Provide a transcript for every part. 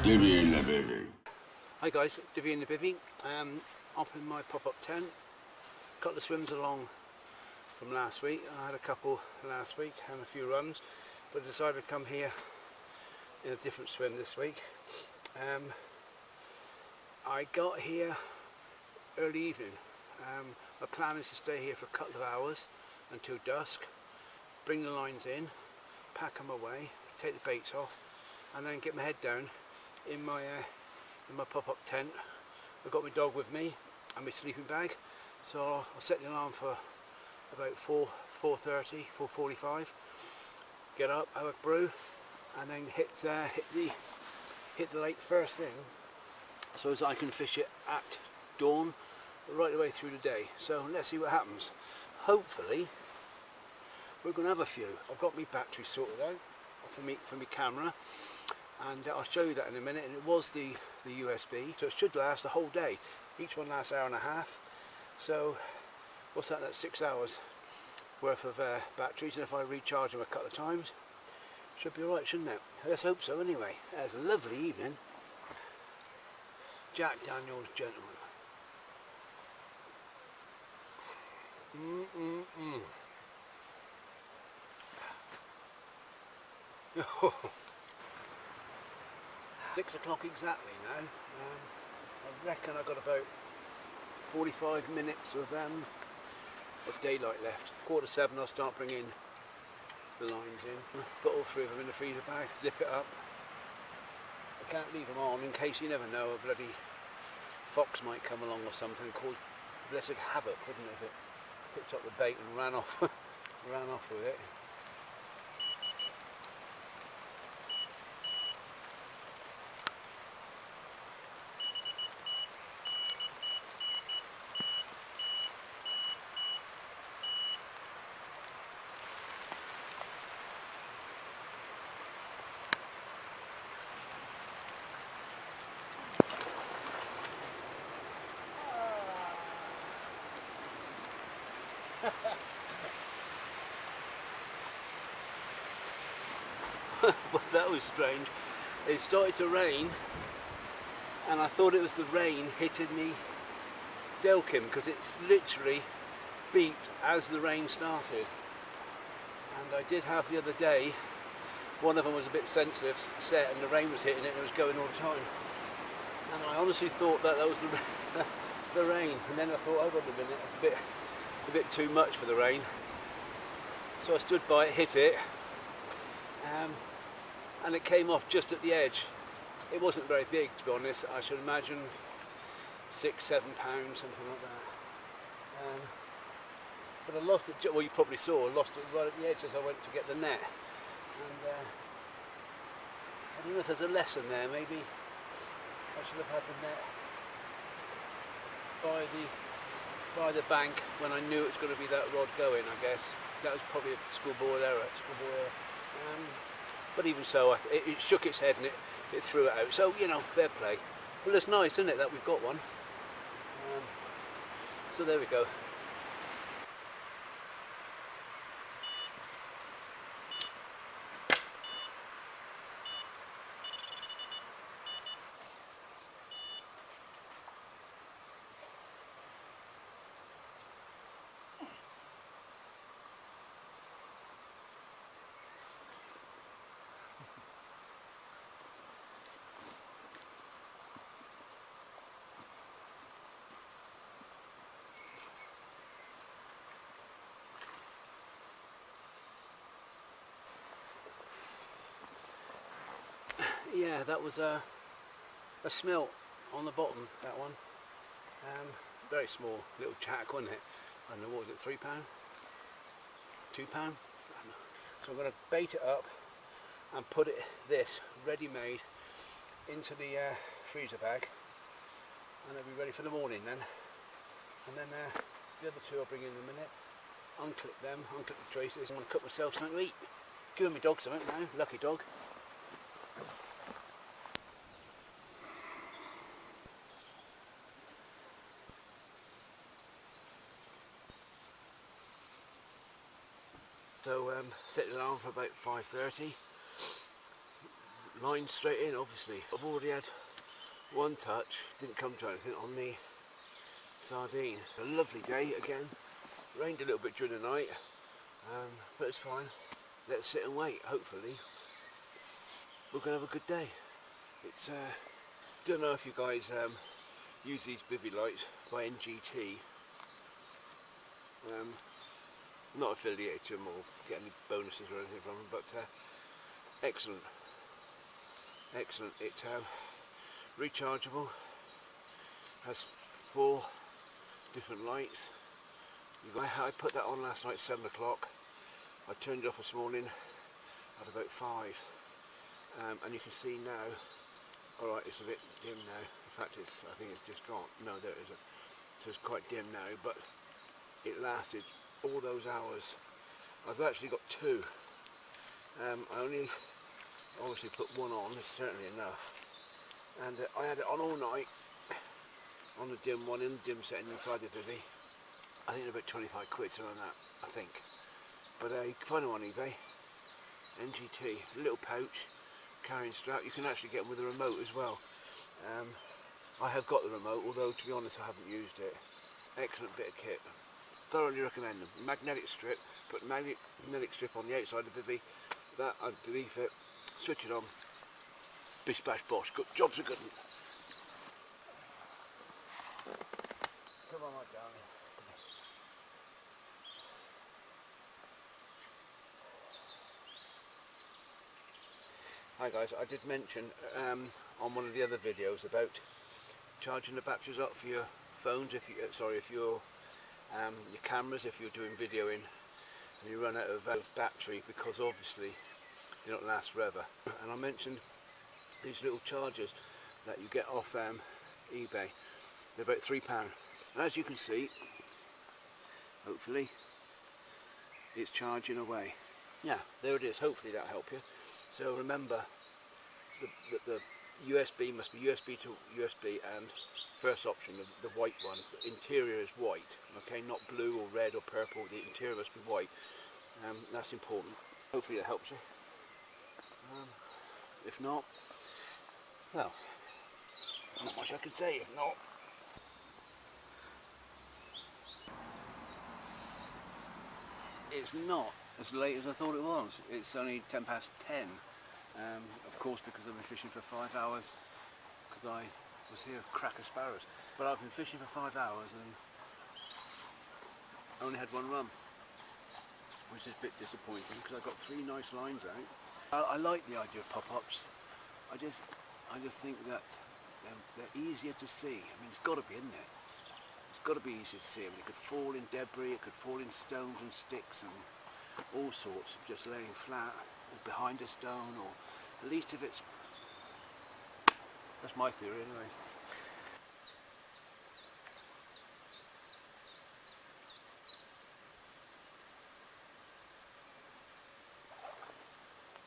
Divvy in the Bivvy. Hi guys, Divvy in the Bivvy. Up in my pop-up tent. A couple of swims along from last week. I had a couple last week and a few runs, but I decided to come here in a different swim this week. I got here early evening. My plan is to stay here for a couple of hours until dusk, bring the lines in, pack them away, take the baits off, and then get my head down in my pop-up tent. I've got my dog with me and my sleeping bag, so I'll set the alarm for about 4:30, 4:45. Get up, have a brew, and then hit the lake first thing, so as I can fish it at dawn right the way through the day. So let's see what happens. Hopefully we're going to have a few. I've got my battery sorted out for my camera, and I'll show you that in a minute. And it was the USB, so it should last the whole day. Each one lasts an hour and a half, so what's that? That's 6 hours worth of batteries, and if I recharge them a couple of times, should be alright, shouldn't it? Let's hope so anyway. It's a lovely evening. Jack Daniels, gentleman. Oh. 6 o'clock exactly now. I reckon I've got about 45 minutes of daylight left. 6:45 I'll start bringing the lines in. Put all three of them in the freezer bag, zip it up. I can't leave them on in case, you never know, a bloody fox might come along or something and cause blessed havoc, wouldn't it, if it picked up the bait and ran off with it. Well, that was strange. It started to rain, and I thought it was the rain hitting me Delkim, because it's literally beeped as the rain started. And I did have the other day, one of them was a bit sensitive set, and the rain was hitting it and it was going all the time. And I honestly thought that was the rain, and then I thought, hold on a minute, it's a bit too much for the rain. So I stood by it, hit it, and it came off just at the edge. It wasn't very big, to be honest. I should imagine 6-7 pounds, something like that. But I lost it, well, you probably saw, I lost it right at the edge as I went to get the net. And I don't know if there's a lesson there. Maybe I should have had the net by the bank when I knew it was going to be that rod going, I guess. That was probably a schoolboy error. But even so, it shook its head and it threw it out. So, you know, fair play. Well, it's nice, isn't it, that we've got one. So there we go. Yeah, that was a smelt on the bottom, that one. Very small little jack, wasn't it? I don't know, what was it, £3? £2? I don't know. So I'm going to bait it up and put this ready-made into the freezer bag, and it'll be ready for the morning then. And then the other two I'll bring in a minute, unclip them, unclip the traces. I'm going to cook myself something to eat. Giving my dog something now, lucky dog. So set the alarm for about 5:30. line straight in. Obviously I've already had one touch, didn't come to anything on the sardine. A lovely day again, rained a little bit during the night, but it's fine. Let's sit and wait. Hopefully we're gonna have a good day. It's don't know if you guys use these Bivvy lights by NGT. Not affiliated to them or get any bonuses or anything from them, but excellent. It's rechargeable, has 4 different lights. I put that on last night 7 o'clock. I turned it off this morning at about 5, and you can see now. Alright, it's a bit dim now. In fact, I think it's just gone. No, there it isn't. So it's quite dim now, but it lasted all those hours. I've actually got 2. I only obviously put one on, it's certainly enough. And I had it on all night, on the dim one, in the dim setting inside the Bivvy. I think about 25 quid, something like that, I think. But you can find them on eBay. NGT, little pouch, carrying strap. You can actually get them with a remote as well. I have got the remote, although to be honest I haven't used it. Excellent bit of kit. Thoroughly recommend them. Magnetic strip, put magnetic strip on the outside of the Bivvy. That, I believe it. Switch it on. Bish bash bosh. Good job's a good one. Come on, my darling. Hi guys, I did mention on one of the other videos about charging the batteries up for your phones, if your cameras, if you're doing videoing and you run out of battery, because obviously they don't last forever. And I mentioned these little chargers that you get off eBay. They're about £3. And as you can see, hopefully it's charging away. Yeah, there it is. Hopefully that'll help you. So remember, the USB must be USB to USB, and first option, the white one, the interior is white, okay, not blue or red or purple, the interior must be white. That's important. Hopefully that helps you. If not, well, not much I can say if not. It's not as late as I thought it was. It's only 10 past 10. Of course, because I've been fishing for 5 hours, because I was here cracker sparrows. But I've been fishing for 5 hours and only had one run, which is a bit disappointing because I got 3 nice lines out. I like the idea of pop-ups. I just think that they're easier to see. I mean, it's got to be, isn't it? It's got to be easier to see. I mean, it could fall in debris, it could fall in stones and sticks and all sorts, just laying flat or behind a stone, or at least if it's, that's my theory anyway.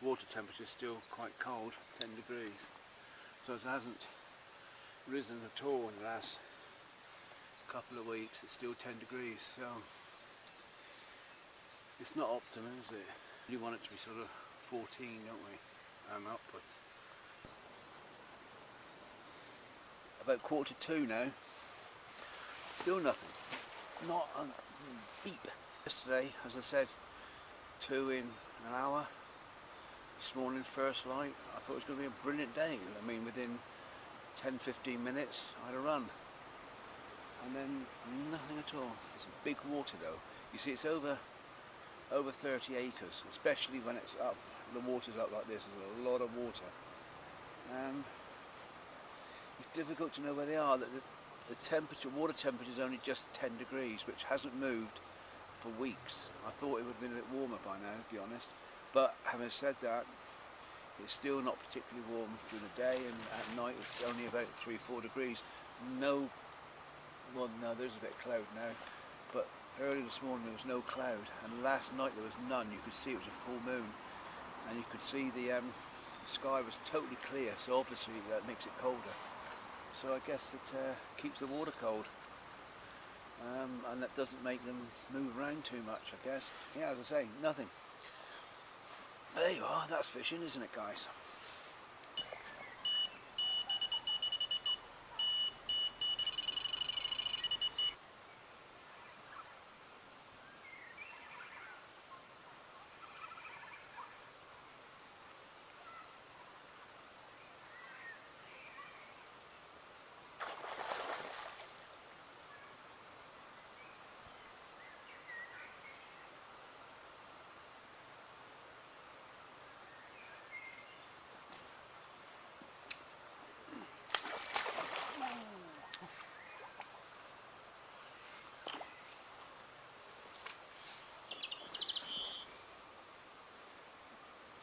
Water temperature is still quite cold, 10 degrees, so it hasn't risen at all in the last couple of weeks. It's still 10 degrees, so it's not optimum, is it? You want it to be sort of 14, don't we? Upwards. About 1:45 now. Still nothing. Not deep. Yesterday, as I said, 2 in an hour. This morning, first light. I thought it was going to be a brilliant day. I mean, within 10-15 minutes, I had a run. And then nothing at all. It's a big water though. You see, it's over 30 acres, especially when it's up, the water's up like this. There's a lot of water. It's difficult to know where they are. The temperature, water temperature is only just 10 degrees, which hasn't moved for weeks. I thought it would have been a bit warmer by now, to be honest. But having said that, it's still not particularly warm during the day, and at night it's only about 3-4 degrees. No, well, no, there's a bit of cloud now, but early this morning there was no cloud, and last night there was none. You could see it was a full moon, and you could see the sky was totally clear, so obviously that makes it colder. So I guess it keeps the water cold, and that doesn't make them move around too much, I guess. Yeah, as I say, nothing. There you are, that's fishing, isn't it, guys?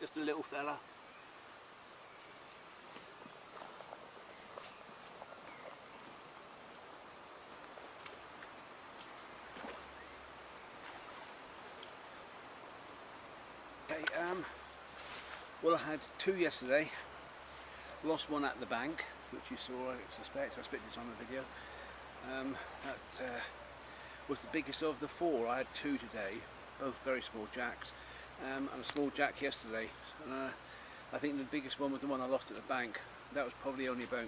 just a little fella. Okay, well, I had 2 yesterday. Lost one at the bank, which you saw, I suspect. I spit this on the video. That was the biggest of the 4. I had 2 today, both very small jacks, and a small jack yesterday. I think the biggest one was the one I lost at the bank. That was probably only about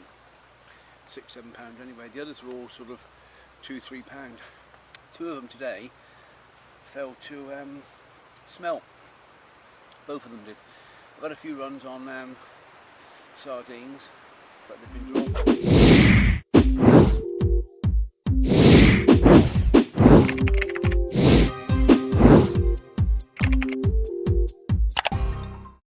6-7 pounds anyway. The others were all sort of 2-3 pound. 2 of them today fell to smelt. Both of them did. I've had a few runs on sardines, but they've been drawn.